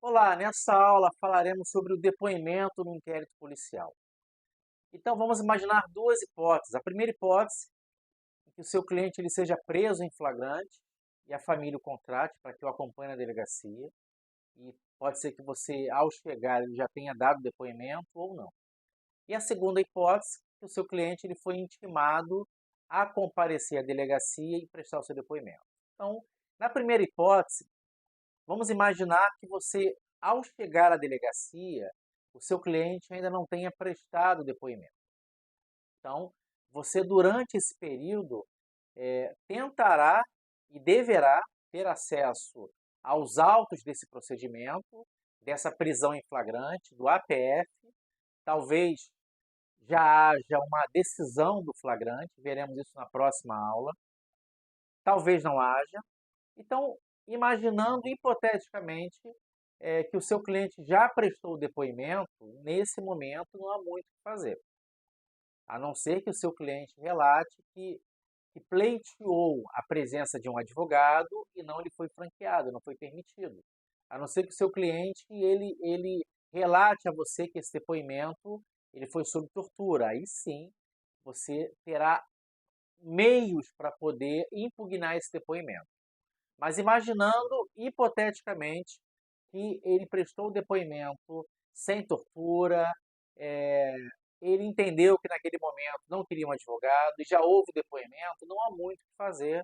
Olá, nessa aula falaremos sobre o depoimento no inquérito policial. Então vamos imaginar duas hipóteses. A primeira hipótese é que o seu cliente ele seja preso em flagrante e a família o contrate para que o acompanhe na delegacia. E pode ser que você, ao chegar, ele já tenha dado depoimento ou não. E a segunda hipótese é que o seu cliente ele foi intimado a comparecer à delegacia e prestar o seu depoimento. Então, na primeira hipótese, vamos imaginar que você, ao chegar à delegacia, o seu cliente ainda não tenha prestado depoimento. Então, você, durante esse período, tentará e deverá ter acesso aos autos desse procedimento, dessa prisão em flagrante, do APF. Talvez já haja uma decisão do flagrante, veremos isso na próxima aula. Talvez não haja. Então, imaginando hipoteticamente que o seu cliente já prestou o depoimento, nesse momento não há muito o que fazer. A não ser que o seu cliente relate que pleiteou a presença de um advogado e não lhe foi franqueado, não foi permitido. A não ser que o seu cliente ele relate a você que esse depoimento ele foi sob tortura. Aí sim, você terá meios para poder impugnar esse depoimento. Mas imaginando hipoteticamente que ele prestou o depoimento sem tortura, é, ele entendeu que naquele momento não queria um advogado e já houve o depoimento, não há muito o que fazer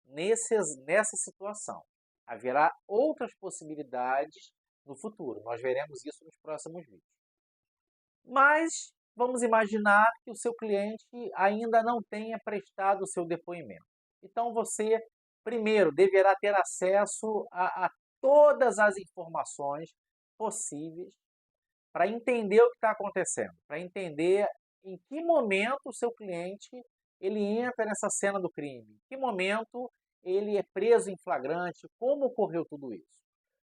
nessa situação. Haverá outras possibilidades no futuro. Nós veremos isso nos próximos vídeos. Mas vamos imaginar que o seu cliente ainda não tenha prestado o seu depoimento. Então você, primeiro, deverá ter acesso a todas as informações possíveis para entender o que está acontecendo, para entender em que momento o seu cliente ele entra nessa cena do crime, em que momento ele é preso em flagrante, como ocorreu tudo isso.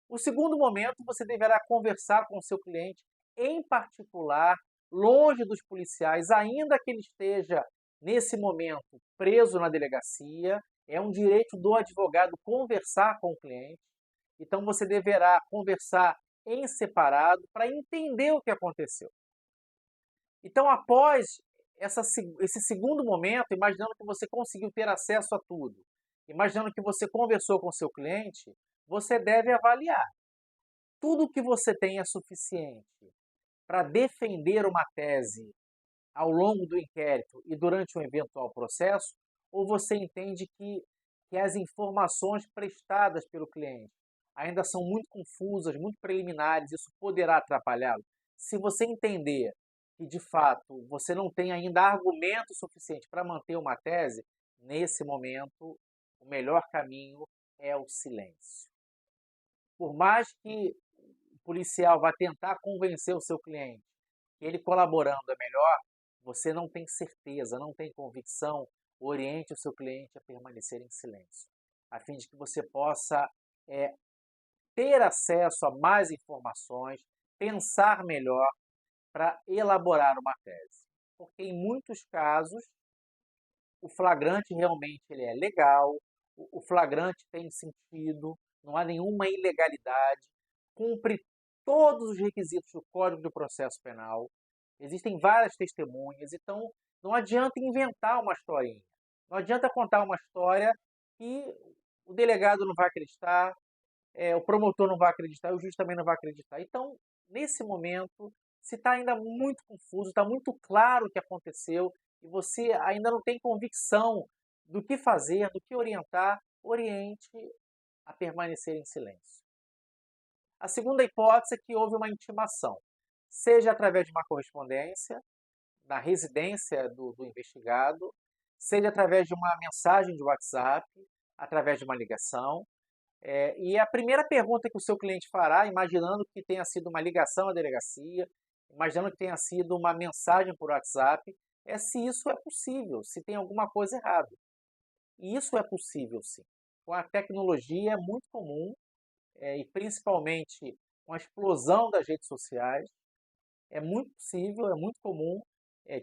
O segundo momento, você deverá conversar com o seu cliente em particular, longe dos policiais, ainda que ele esteja nesse momento preso na delegacia. É um direito do advogado conversar com o cliente. Então você deverá conversar em separado para entender o que aconteceu. Então, após esse segundo momento, imaginando que você conseguiu ter acesso a tudo, imaginando que você conversou com o seu cliente, você deve avaliar. Tudo que você tem é suficiente para defender uma tese ao longo do inquérito e durante um eventual processo, ou você entende que as informações prestadas pelo cliente ainda são muito confusas, muito preliminares, isso poderá atrapalhá-lo? Se você entender que, de fato, você não tem ainda argumento suficiente para manter uma tese, nesse momento, o melhor caminho é o silêncio. Por mais que o policial vá tentar convencer o seu cliente que ele colaborando é melhor, você não tem certeza, não tem convicção, oriente o seu cliente a permanecer em silêncio, a fim de que você possa é, ter acesso a mais informações, pensar melhor para elaborar uma tese. Porque em muitos casos o flagrante realmente ele é legal, o flagrante tem sentido, não há nenhuma ilegalidade, cumpre todos os requisitos do Código do Processo Penal, existem várias testemunhas, então não adianta inventar uma historinha, não adianta contar uma história que o delegado não vai acreditar, o promotor não vai acreditar, o juiz também não vai acreditar. Então, nesse momento, se está ainda muito confuso, está muito claro o que aconteceu e você ainda não tem convicção do que fazer, do que orientar, oriente a permanecer em silêncio. A segunda hipótese é que houve uma intimação, seja através de uma correspondência, na residência do investigado, seja através de uma mensagem de WhatsApp, através de uma ligação. E a primeira pergunta que o seu cliente fará, imaginando que tenha sido uma ligação à delegacia, imaginando que tenha sido uma mensagem por WhatsApp, é se isso é possível, se tem alguma coisa errada. E isso é possível, sim. Com a tecnologia é muito comum, e principalmente com a explosão das redes sociais, é muito possível, é muito comum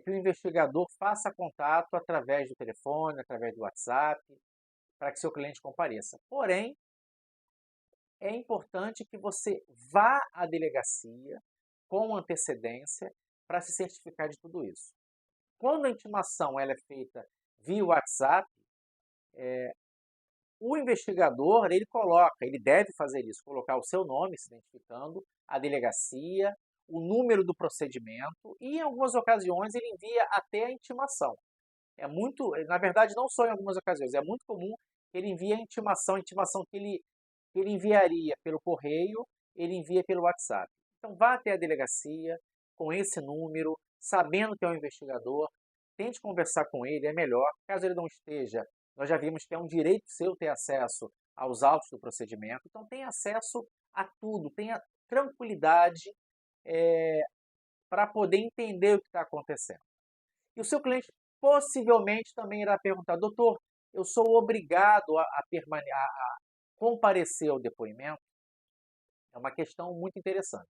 que o investigador faça contato através do telefone, através do WhatsApp, para que seu cliente compareça. Porém, é importante que você vá à delegacia com antecedência para se certificar de tudo isso. Quando a intimação ela é feita via WhatsApp, o investigador, ele deve fazer isso, colocar o seu nome, se identificando, a delegacia, o número do procedimento e, em algumas ocasiões, ele envia até a intimação. Na verdade, não só em algumas ocasiões, é muito comum que ele envie a intimação que ele enviaria pelo correio, ele envia pelo WhatsApp. Então, vá até a delegacia com esse número, sabendo que é um investigador, tente conversar com ele, é melhor. Caso ele não esteja, nós já vimos que é um direito seu ter acesso aos autos do procedimento, então tenha acesso a tudo, tenha tranquilidade para poder entender o que está acontecendo. E o seu cliente possivelmente também irá perguntar, doutor, eu sou obrigado a comparecer ao depoimento? É uma questão muito interessante.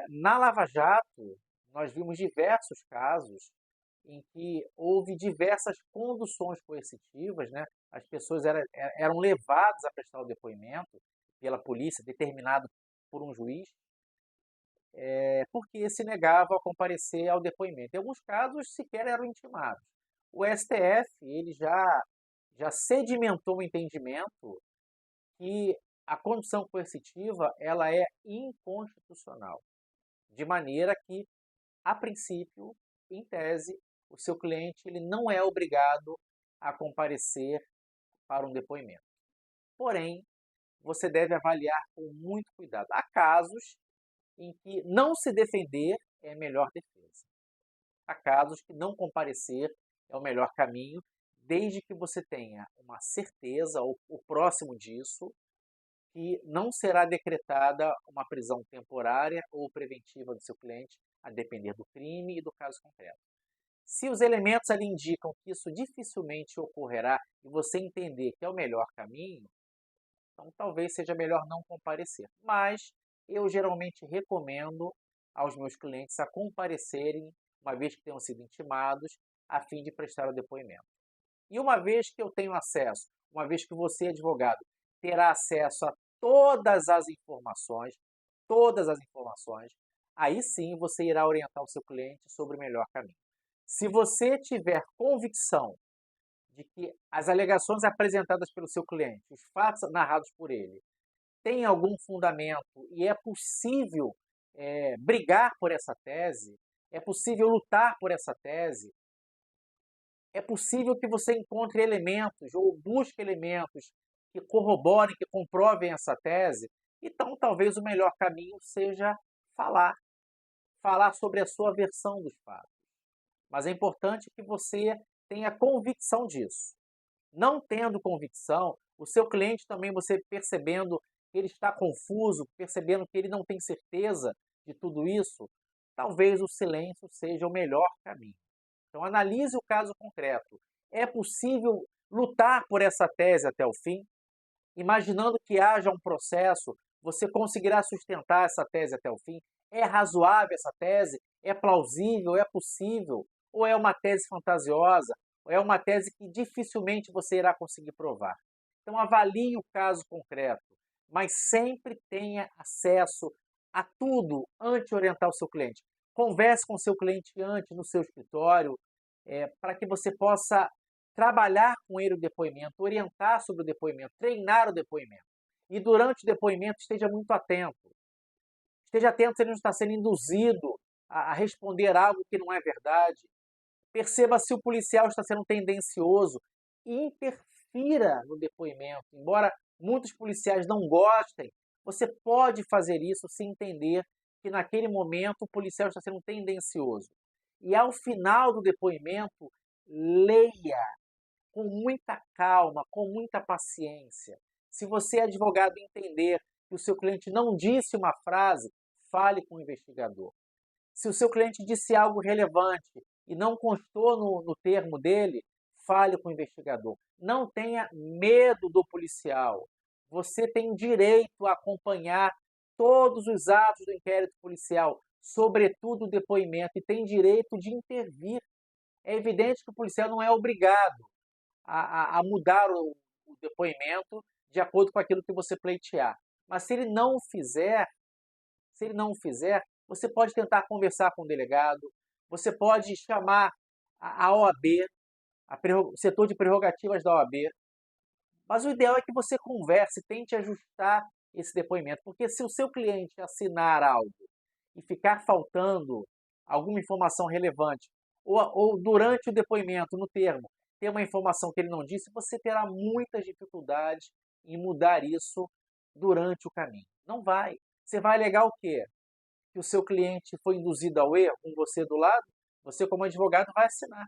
Na Lava Jato, nós vimos diversos casos em que houve diversas conduções coercitivas, né? As pessoas eram levadas a prestar o depoimento pela polícia, determinado por um juiz, porque se negavam a comparecer ao depoimento. Em alguns casos, sequer eram intimados. O STF ele já sedimentou o entendimento que a condução coercitiva ela é inconstitucional, de maneira que, a princípio, em tese, o seu cliente ele não é obrigado a comparecer para um depoimento. Porém, você deve avaliar com muito cuidado. Há casos em que não se defender é a melhor defesa. Há casos que não comparecer é o melhor caminho, desde que você tenha uma certeza, ou próximo disso, que não será decretada uma prisão temporária ou preventiva do seu cliente, a depender do crime e do caso concreto. Se os elementos ali indicam que isso dificilmente ocorrerá e você entender que é o melhor caminho, então talvez seja melhor não comparecer. Mas eu geralmente recomendo aos meus clientes a comparecerem, uma vez que tenham sido intimados, a fim de prestar o depoimento. E uma vez que eu tenho acesso, uma vez que você, advogado, terá acesso a todas as informações, aí sim você irá orientar o seu cliente sobre o melhor caminho. Se você tiver convicção de que as alegações apresentadas pelo seu cliente, os fatos narrados por ele, têm algum fundamento e é possível brigar por essa tese, é possível lutar por essa tese, é possível que você encontre elementos ou busque elementos que corroborem, que comprovem essa tese, então talvez o melhor caminho seja falar sobre a sua versão dos fatos. Mas é importante que você tenha convicção disso. Não tendo convicção, o seu cliente também, você percebendo que ele está confuso, percebendo que ele não tem certeza de tudo isso, talvez o silêncio seja o melhor caminho. Então analise o caso concreto. É possível lutar por essa tese até o fim? Imaginando que haja um processo, você conseguirá sustentar essa tese até o fim? É razoável essa tese? É plausível? É possível? Ou é uma tese fantasiosa? Ou é uma tese que dificilmente você irá conseguir provar? Então avalie o caso concreto, mas sempre tenha acesso a tudo antes de orientar o seu cliente. Converse com o seu cliente antes no seu escritório, para que você possa trabalhar com ele o depoimento, orientar sobre o depoimento, treinar o depoimento. E durante o depoimento esteja muito atento. Esteja atento se ele não está sendo induzido a responder algo que não é verdade. Perceba se o policial está sendo tendencioso e interfira no depoimento. Embora muitos policiais não gostem, você pode fazer isso se entender que naquele momento o policial está sendo tendencioso. E ao final do depoimento, leia com muita calma, com muita paciência. Se você, advogado, entender que o seu cliente não disse uma frase, fale com o investigador. Se o seu cliente disse algo relevante e não constou no termo dele, fale com o investigador. Não tenha medo do policial. Você tem direito a acompanhar todos os atos do inquérito policial, sobretudo o depoimento, e tem direito de intervir. É evidente que o policial não é obrigado a mudar o depoimento de acordo com aquilo que você pleitear. Mas se ele não fizer, você pode tentar conversar com o delegado, você pode chamar a OAB, o setor de prerrogativas da OAB, mas o ideal é que você converse, tente ajustar esse depoimento, porque se o seu cliente assinar algo e ficar faltando alguma informação relevante, ou durante o depoimento, no termo, ter uma informação que ele não disse, você terá muitas dificuldades em mudar isso durante o caminho. Não vai. Você vai alegar o quê? Que o seu cliente foi induzido ao erro com você do lado? Você, como advogado, vai assinar.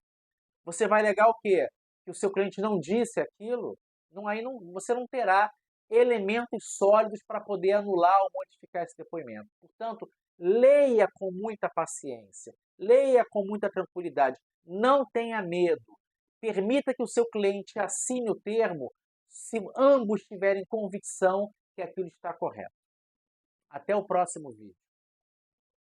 Você vai alegar o quê? Que o seu cliente não disse aquilo? Você não terá elementos sólidos para poder anular ou modificar esse depoimento. Portanto, leia com muita paciência, leia com muita tranquilidade, não tenha medo. Permita que o seu cliente assine o termo se ambos tiverem convicção que aquilo está correto. Até o próximo vídeo.